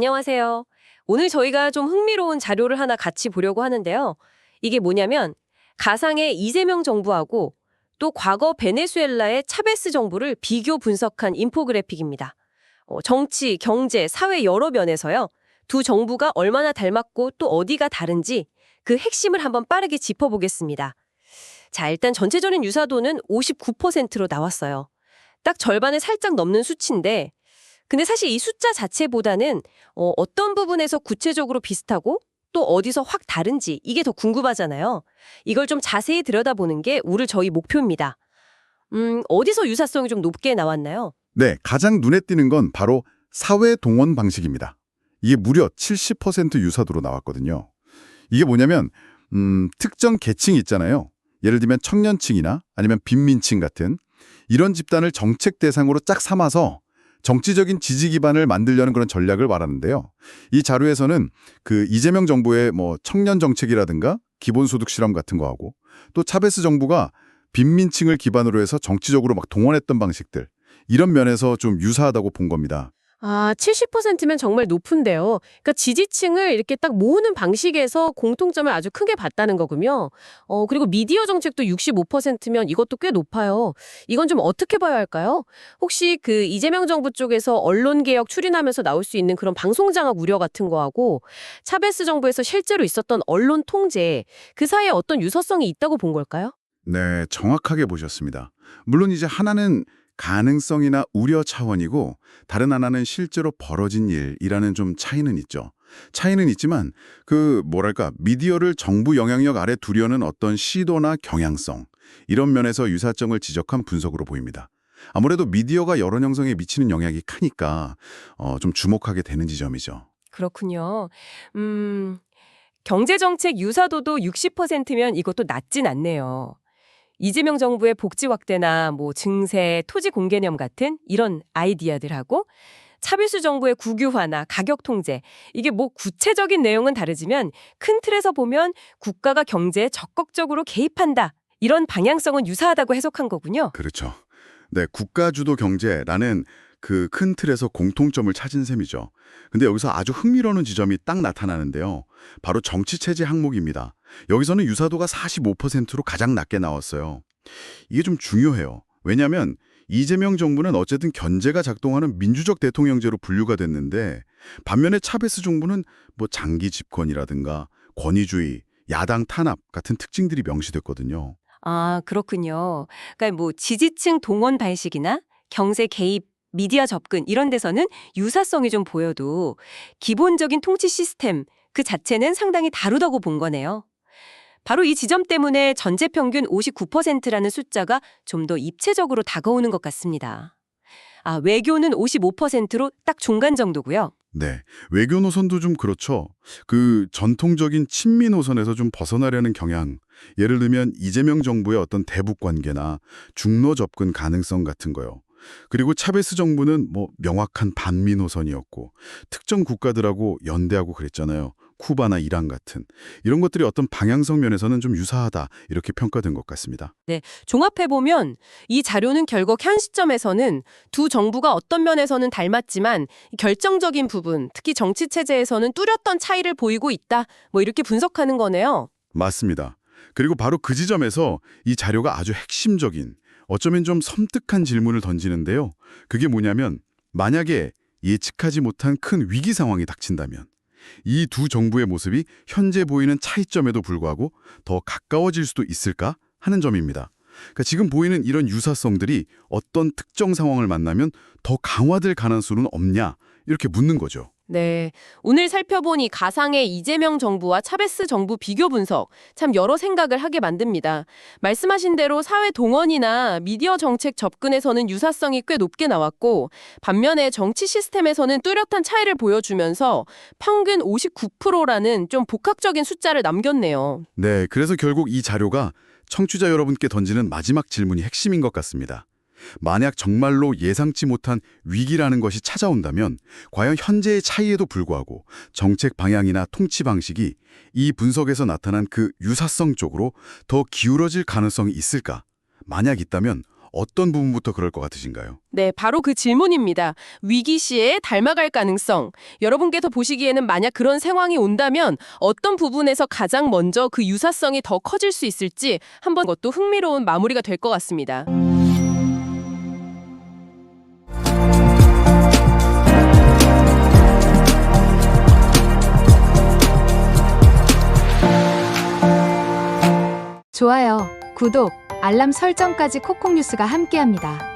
안녕하세요. 오늘 저희가 좀 흥미로운 자료를 하나 같이 보려고 하는데요. 이게 뭐냐면 가상의 이재명 정부하고 또 과거 베네수엘라의 차베스 정부를 비교 분석한 인포그래픽입니다. 정치, 경제, 사회 여러 면에서요. 두 정부가 얼마나 닮았고 또 어디가 다른지 그 핵심을 한번 빠르게 짚어보겠습니다. 자, 일단 전체적인 유사도는 59%로 나왔어요. 딱 절반을 살짝 넘는 수치인데 근데 사실 이 숫자 자체보다는 어떤 부분에서 구체적으로 비슷하고 또 어디서 확 다른지 이게 더 궁금하잖아요. 이걸 좀 자세히 들여다보는 게 오늘 저희 목표입니다. 어디서 유사성이 좀 높게 나왔나요? 네, 가장 눈에 띄는 건 바로 사회 동원 방식입니다. 이게 무려 70% 유사도로 나왔거든요. 이게 뭐냐면 특정 계층이 있잖아요. 예를 들면 청년층이나 아니면 빈민층 같은 이런 집단을 정책 대상으로 짝 삼아서 정치적인 지지 기반을 만들려는 그런 전략을 말하는데요. 이 자료에서는 그 이재명 정부의 청년 정책이라든가 기본소득 실험 같은 거 하고 또 차베스 정부가 빈민층을 기반으로 해서 정치적으로 막 동원했던 방식들 이런 면에서 좀 유사하다고 본 겁니다. 아, 70%면 정말 높은데요. 그러니까 지지층을 이렇게 딱 모으는 방식에서 공통점을 아주 크게 봤다는 거군요. 그리고 미디어 정책도 65%면 이것도 꽤 높아요. 이건 좀 어떻게 봐야 할까요? 혹시 그 이재명 정부 쪽에서 언론개혁 추진하면서 나올 수 있는 그런 방송장악 우려 같은 거하고 차베스 정부에서 실제로 있었던 언론 통제, 그 사이에 어떤 유사성이 있다고 본 걸까요? 네, 정확하게 보셨습니다. 물론 이제 하나는 가능성이나 우려 차원이고 다른 하나는 실제로 벌어진 일이라는 좀 차이는 있죠. 차이는 있지만 미디어를 정부 영향력 아래 두려는 어떤 시도나 경향성 이런 면에서 유사점을 지적한 분석으로 보입니다. 아무래도 미디어가 여론 형성에 미치는 영향이 크니까 좀 주목하게 되는 지점이죠. 그렇군요. 경제정책 유사도도 60%면 이것도 낮진 않네요. 이재명 정부의 복지 확대나 증세, 토지 공개념 같은 이런 아이디어들하고 차비수 정부의 국유화나 가격 통제, 이게 구체적인 내용은 다르지만 큰 틀에서 보면 국가가 경제에 적극적으로 개입한다. 이런 방향성은 유사하다고 해석한 거군요. 그렇죠. 네, 국가주도 경제라는 그 큰 틀에서 공통점을 찾은 셈이죠. 근데 여기서 아주 흥미로운 지점이 딱 나타나는데요. 바로 정치체제 항목입니다. 여기서는 유사도가 45%로 가장 낮게 나왔어요. 이게 좀 중요해요. 왜냐하면 이재명 정부는 어쨌든 견제가 작동하는 민주적 대통령제로 분류가 됐는데 반면에 차베스 정부는 장기 집권이라든가 권위주의, 야당 탄압 같은 특징들이 명시됐거든요. 아, 그렇군요. 그러니까 지지층 동원 방식이나 경제 개입, 미디어 접근 이런 데서는 유사성이 좀 보여도 기본적인 통치 시스템 그 자체는 상당히 다르다고 본 거네요. 바로 이 지점 때문에 전체 평균 59%라는 숫자가 좀 더 입체적으로 다가오는 것 같습니다. 아, 외교는 55%로 딱 중간 정도고요. 네, 외교 노선도 좀 그렇죠. 그 전통적인 친미 노선에서 좀 벗어나려는 경향, 예를 들면 이재명 정부의 어떤 대북 관계나 중로 접근 가능성 같은 거요. 그리고 차베스 정부는 명확한 반미 노선이었고 특정 국가들하고 연대하고 그랬잖아요. 쿠바나 이란 같은 이런 것들이 어떤 방향성 면에서는 좀 유사하다 이렇게 평가된 것 같습니다. 네, 종합해보면 이 자료는 결국 현 시점에서는 두 정부가 어떤 면에서는 닮았지만 결정적인 부분, 특히 정치체제에서는 뚜렷한 차이를 보이고 있다. 이렇게 분석하는 거네요. 맞습니다. 그리고 바로 그 지점에서 이 자료가 아주 핵심적인 어쩌면 좀 섬뜩한 질문을 던지는데요. 그게 뭐냐면 만약에 예측하지 못한 큰 위기 상황이 닥친다면 이 두 정부의 모습이 현재 보이는 차이점에도 불구하고 더 가까워질 수도 있을까 하는 점입니다. 그러니까 지금 보이는 이런 유사성들이 어떤 특정 상황을 만나면 더 강화될 가능성은 없냐 이렇게 묻는 거죠. 네, 오늘 살펴본 이 가상의 이재명 정부와 차베스 정부 비교 분석 참 여러 생각을 하게 만듭니다. 말씀하신 대로 사회 동원이나 미디어 정책 접근에서는 유사성이 꽤 높게 나왔고 반면에 정치 시스템에서는 뚜렷한 차이를 보여주면서 평균 59%라는 좀 복합적인 숫자를 남겼네요. 네, 그래서 결국 이 자료가 청취자 여러분께 던지는 마지막 질문이 핵심인 것 같습니다. 만약 정말로 예상치 못한 위기라는 것이 찾아온다면 과연 현재의 차이에도 불구하고 정책 방향이나 통치 방식이 이 분석에서 나타난 그 유사성 쪽으로 더 기울어질 가능성이 있을까? 만약 있다면 어떤 부분부터 그럴 것 같으신가요? 네, 바로 그 질문입니다. 위기 시에 닮아갈 가능성. 여러분께서 보시기에는 만약 그런 상황이 온다면 어떤 부분에서 가장 먼저 그 유사성이 더 커질 수 있을지 한번 그것도 흥미로운 마무리가 될 것 같습니다. 좋아요, 구독, 알람 설정까지 콕콕 뉴스가 함께합니다.